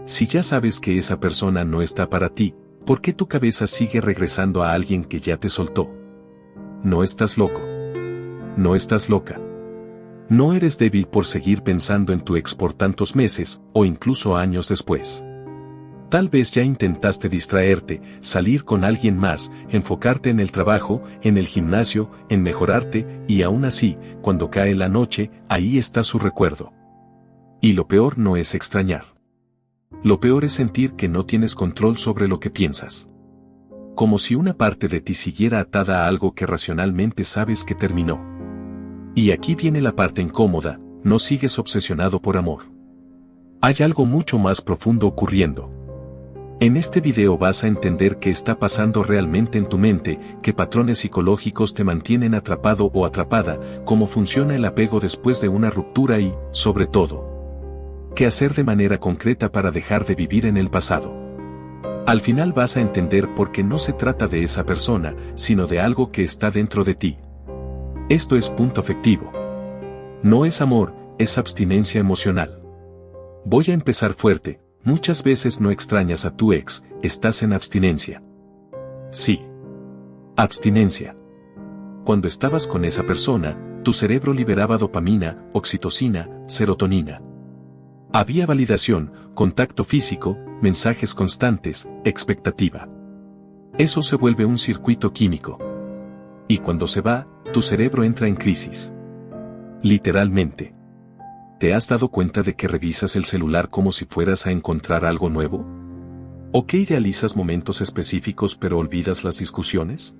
Si ya sabes que esa persona no está para ti, ¿por qué tu cabeza sigue regresando a alguien que ya te soltó? No estás loco. No estás loca. No eres débil por seguir pensando en tu ex por tantos meses, o incluso años después. Tal vez ya intentaste distraerte, salir con alguien más, enfocarte en el trabajo, en el gimnasio, en mejorarte, y aún así, cuando cae la noche, ahí está su recuerdo. Y lo peor no es extrañar. Lo peor es sentir que no tienes control sobre lo que piensas. Como si una parte de ti siguiera atada a algo que racionalmente sabes que terminó. Y aquí viene la parte incómoda, no sigues obsesionado por amor. Hay algo mucho más profundo ocurriendo. En este video vas a entender qué está pasando realmente en tu mente, qué patrones psicológicos te mantienen atrapado o atrapada, cómo funciona el apego después de una ruptura y, sobre todo, qué hacer de manera concreta para dejar de vivir en el pasado. Al final vas a entender por qué no se trata de esa persona, sino de algo que está dentro de ti. Esto es punto afectivo. No es amor, es abstinencia emocional. Voy a empezar fuerte, muchas veces no extrañas a tu ex, estás en abstinencia. Sí. Abstinencia. Cuando estabas con esa persona, tu cerebro liberaba dopamina, oxitocina, serotonina. Había validación, contacto físico, mensajes constantes, expectativa. Eso se vuelve un circuito químico. Y cuando se va, tu cerebro entra en crisis. Literalmente. ¿Te has dado cuenta de que revisas el celular como si fueras a encontrar algo nuevo? ¿O que idealizas momentos específicos pero olvidas las discusiones?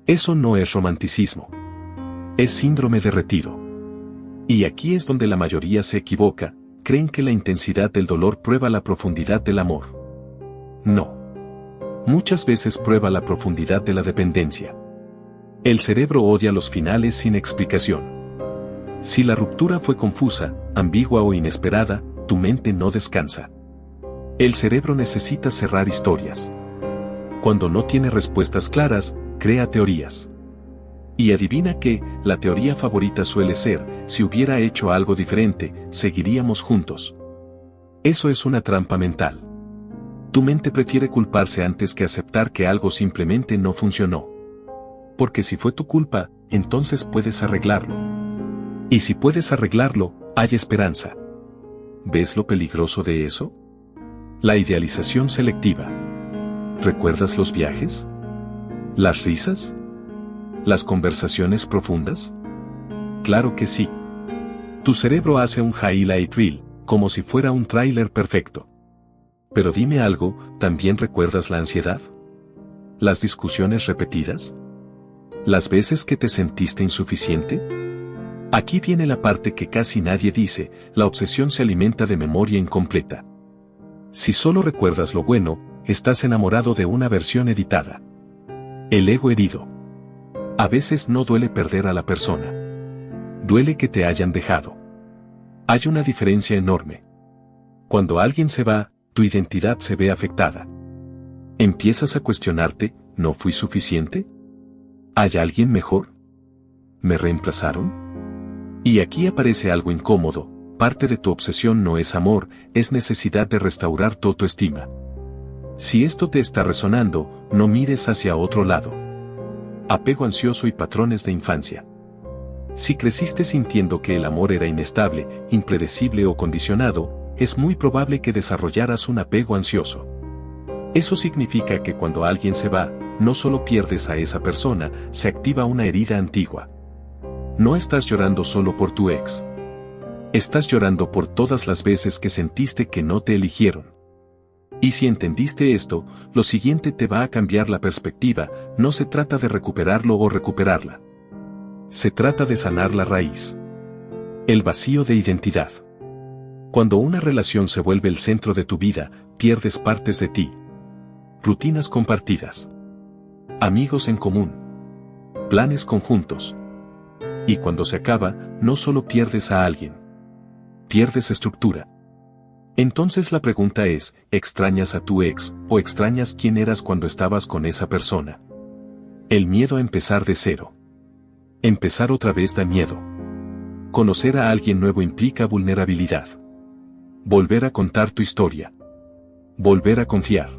Eso no es romanticismo. Es síndrome de retiro. Y aquí es donde la mayoría se equivoca. Creen que la intensidad del dolor prueba la profundidad del amor. No. Muchas veces prueba la profundidad de la dependencia. El cerebro odia los finales sin explicación. Si la ruptura fue confusa, ambigua o inesperada, tu mente no descansa. El cerebro necesita cerrar historias. Cuando no tiene respuestas claras, crea teorías. Y adivina que, la teoría favorita suele ser, si hubiera hecho algo diferente, seguiríamos juntos. Eso es una trampa mental. Tu mente prefiere culparse antes que aceptar que algo simplemente no funcionó. Porque si fue tu culpa, entonces puedes arreglarlo. Y si puedes arreglarlo, hay esperanza. ¿Ves lo peligroso de eso? La idealización selectiva. ¿Recuerdas los viajes? ¿Las risas? ¿Las conversaciones profundas? Claro que sí. Tu cerebro hace un highlight reel, como si fuera un tráiler perfecto. Pero dime algo, ¿también recuerdas la ansiedad? ¿Las discusiones repetidas? ¿Las veces que te sentiste insuficiente? Aquí viene la parte que casi nadie dice, la obsesión se alimenta de memoria incompleta. Si solo recuerdas lo bueno, estás enamorado de una versión editada. El ego herido. A veces no duele perder a la persona. Duele que te hayan dejado. Hay una diferencia enorme. Cuando alguien se va, tu identidad se ve afectada. Empiezas a cuestionarte, ¿no fui suficiente? ¿Hay alguien mejor? ¿Me reemplazaron? Y aquí aparece algo incómodo, parte de tu obsesión no es amor, es necesidad de restaurar tu autoestima. Si esto te está resonando, no mires hacia otro lado. Apego ansioso y patrones de infancia. Si creciste sintiendo que el amor era inestable, impredecible o condicionado, es muy probable que desarrollaras un apego ansioso. Eso significa que cuando alguien se va, no solo pierdes a esa persona, se activa una herida antigua. No estás llorando solo por tu ex. Estás llorando por todas las veces que sentiste que no te eligieron. Y si entendiste esto, lo siguiente te va a cambiar la perspectiva, no se trata de recuperarlo o recuperarla. Se trata de sanar la raíz. El vacío de identidad. Cuando una relación se vuelve el centro de tu vida, pierdes partes de ti. Rutinas compartidas. Amigos en común. Planes conjuntos. Y cuando se acaba, no solo pierdes a alguien. Pierdes estructura. Entonces la pregunta es, ¿extrañas a tu ex, o extrañas quién eras cuando estabas con esa persona? El miedo a empezar de cero. Empezar otra vez da miedo. Conocer a alguien nuevo implica vulnerabilidad. Volver a contar tu historia. Volver a confiar.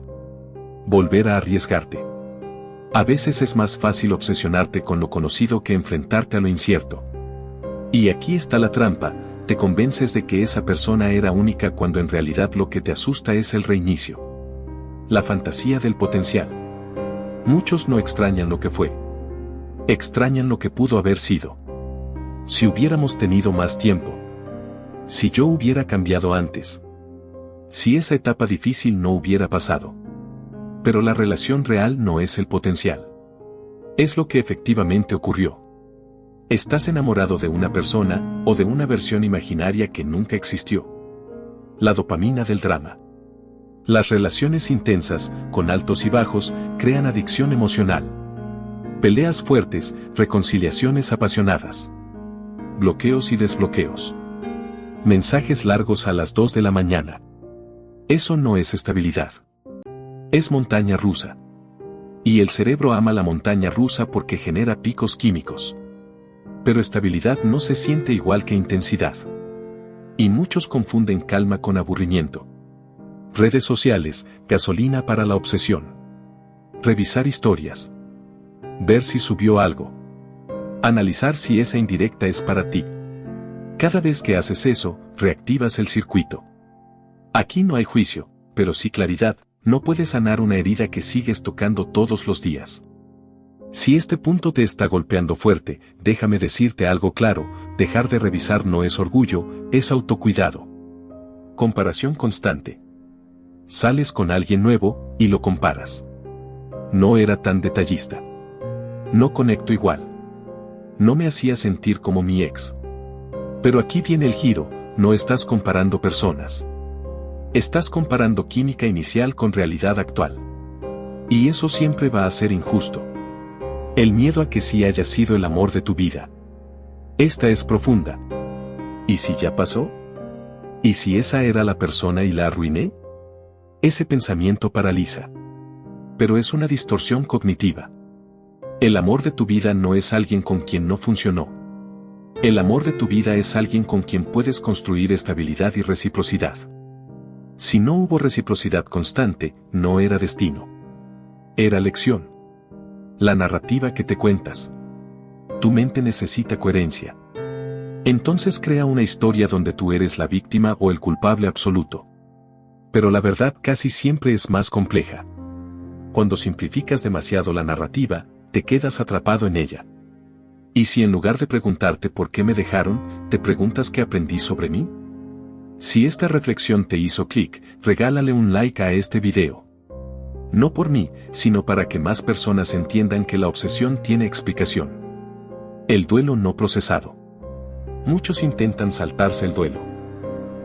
Volver a arriesgarte. A veces es más fácil obsesionarte con lo conocido que enfrentarte a lo incierto. Y aquí está la trampa, te convences de que esa persona era única cuando en realidad lo que te asusta es el reinicio. La fantasía del potencial. Muchos no extrañan lo que fue. Extrañan lo que pudo haber sido. Si hubiéramos tenido más tiempo. Si yo hubiera cambiado antes. Si esa etapa difícil no hubiera pasado. Pero la relación real no es el potencial. Es lo que efectivamente ocurrió. Estás enamorado de una persona, o de una versión imaginaria que nunca existió. La dopamina del drama. Las relaciones intensas, con altos y bajos, crean adicción emocional. Peleas fuertes, reconciliaciones apasionadas. Bloqueos y desbloqueos. Mensajes largos a las 2 de la mañana. Eso no es estabilidad. Es montaña rusa. Y el cerebro ama la montaña rusa porque genera picos químicos. Pero estabilidad no se siente igual que intensidad. Y muchos confunden calma con aburrimiento. Redes sociales, gasolina para la obsesión. Revisar historias. Ver si subió algo. Analizar si esa indirecta es para ti. Cada vez que haces eso, reactivas el circuito. Aquí no hay juicio, pero sí claridad, no puedes sanar una herida que sigues tocando todos los días. Si este punto te está golpeando fuerte, déjame decirte algo claro, dejar de revisar no es orgullo, es autocuidado. Comparación constante. Sales con alguien nuevo, y lo comparas. No era tan detallista. No conecto igual. No me hacía sentir como mi ex. Pero aquí viene el giro, no estás comparando personas. Estás comparando química inicial con realidad actual. Y eso siempre va a ser injusto. El miedo a que sí haya sido el amor de tu vida. Esta es profunda. ¿Y si ya pasó? ¿Y si esa era la persona y la arruiné? Ese pensamiento paraliza. Pero es una distorsión cognitiva. El amor de tu vida no es alguien con quien no funcionó. El amor de tu vida es alguien con quien puedes construir estabilidad y reciprocidad. Si no hubo reciprocidad constante, no era destino. Era lección. La narrativa que te cuentas. Tu mente necesita coherencia. Entonces crea una historia donde tú eres la víctima o el culpable absoluto. Pero la verdad casi siempre es más compleja. Cuando simplificas demasiado la narrativa, te quedas atrapado en ella. ¿Y si en lugar de preguntarte por qué me dejaron, te preguntas qué aprendí sobre mí? Si esta reflexión te hizo clic, regálale un like a este video. No por mí, sino para que más personas entiendan que la obsesión tiene explicación. El duelo no procesado. Muchos intentan saltarse el duelo.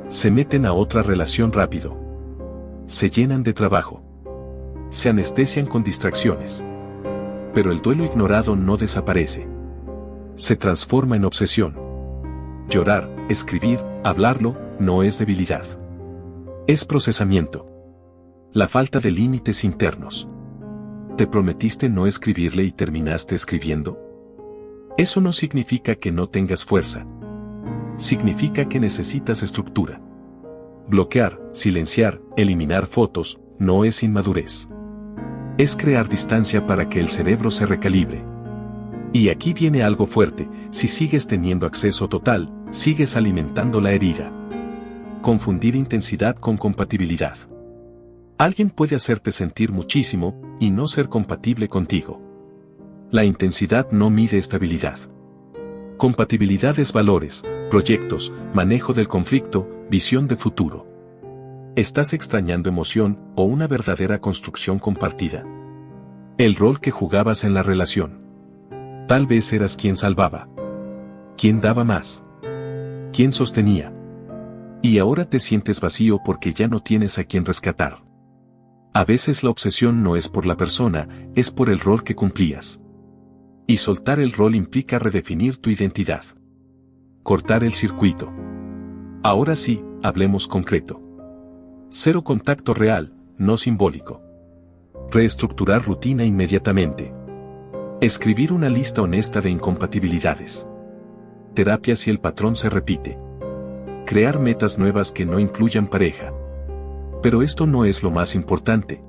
Se meten a otra relación rápido. Se llenan de trabajo. Se anestesian con distracciones. Pero el duelo ignorado no desaparece. Se transforma en obsesión. Llorar, escribir, hablarlo, no es debilidad. Es procesamiento. La falta de límites internos. ¿Te prometiste no escribirle y terminaste escribiendo? Eso no significa que no tengas fuerza. Significa que necesitas estructura. Bloquear, silenciar, eliminar fotos, no es inmadurez. Es crear distancia para que el cerebro se recalibre. Y aquí viene algo fuerte, si sigues teniendo acceso total, sigues alimentando la herida. Confundir intensidad con compatibilidad. Alguien puede hacerte sentir muchísimo, y no ser compatible contigo. La intensidad no mide estabilidad. Compatibilidad es valores, proyectos, manejo del conflicto, visión de futuro. ¿Estás extrañando emoción o una verdadera construcción compartida? El rol que jugabas en la relación. Tal vez eras quien salvaba. Quien daba más. Quien sostenía. Y ahora te sientes vacío porque ya no tienes a quien rescatar. A veces la obsesión no es por la persona, es por el rol que cumplías. Y soltar el rol implica redefinir tu identidad. Cortar el circuito. Ahora sí, hablemos concreto. Cero contacto real, no simbólico. Reestructurar rutina inmediatamente. Escribir una lista honesta de incompatibilidades. Terapia si el patrón se repite. Crear metas nuevas que no incluyan pareja. Pero esto no es lo más importante.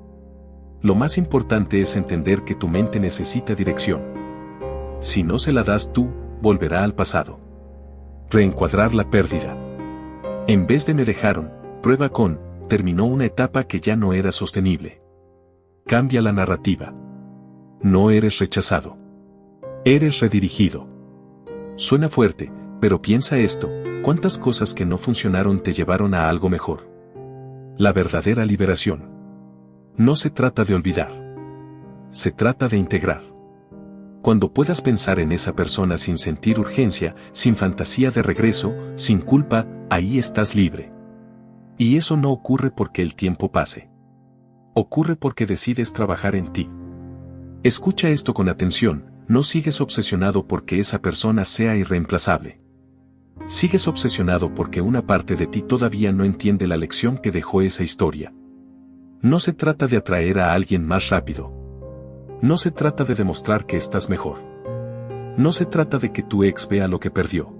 Lo más importante es entender que tu mente necesita dirección. Si no se la das tú, volverá al pasado. Reencuadrar la pérdida. En vez de me dejaron, prueba con, terminó una etapa que ya no era sostenible. Cambia la narrativa. No eres rechazado. Eres redirigido. Suena fuerte, pero piensa esto, ¿cuántas cosas que no funcionaron te llevaron a algo mejor? La verdadera liberación. No se trata de olvidar. Se trata de integrar. Cuando puedas pensar en esa persona sin sentir urgencia, sin fantasía de regreso, sin culpa, ahí estás libre. Y eso no ocurre porque el tiempo pase. Ocurre porque decides trabajar en ti. Escucha esto con atención, no sigues obsesionado porque esa persona sea irreemplazable. Sigues obsesionado porque una parte de ti todavía no entiende la lección que dejó esa historia. No se trata de atraer a alguien más rápido. No se trata de demostrar que estás mejor. No se trata de que tu ex vea lo que perdió.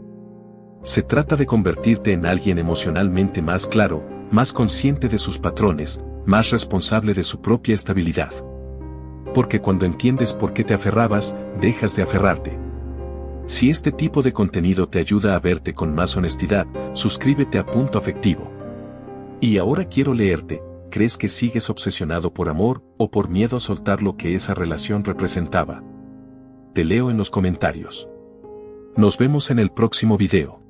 Se trata de convertirte en alguien emocionalmente más claro, más consciente de sus patrones, más responsable de su propia estabilidad. Porque cuando entiendes por qué te aferrabas, dejas de aferrarte. Si este tipo de contenido te ayuda a verte con más honestidad, suscríbete a Punto Afectivo. Y ahora quiero leerte. ¿Crees que sigues obsesionado por amor o por miedo a soltar lo que esa relación representaba? Te leo en los comentarios. Nos vemos en el próximo video.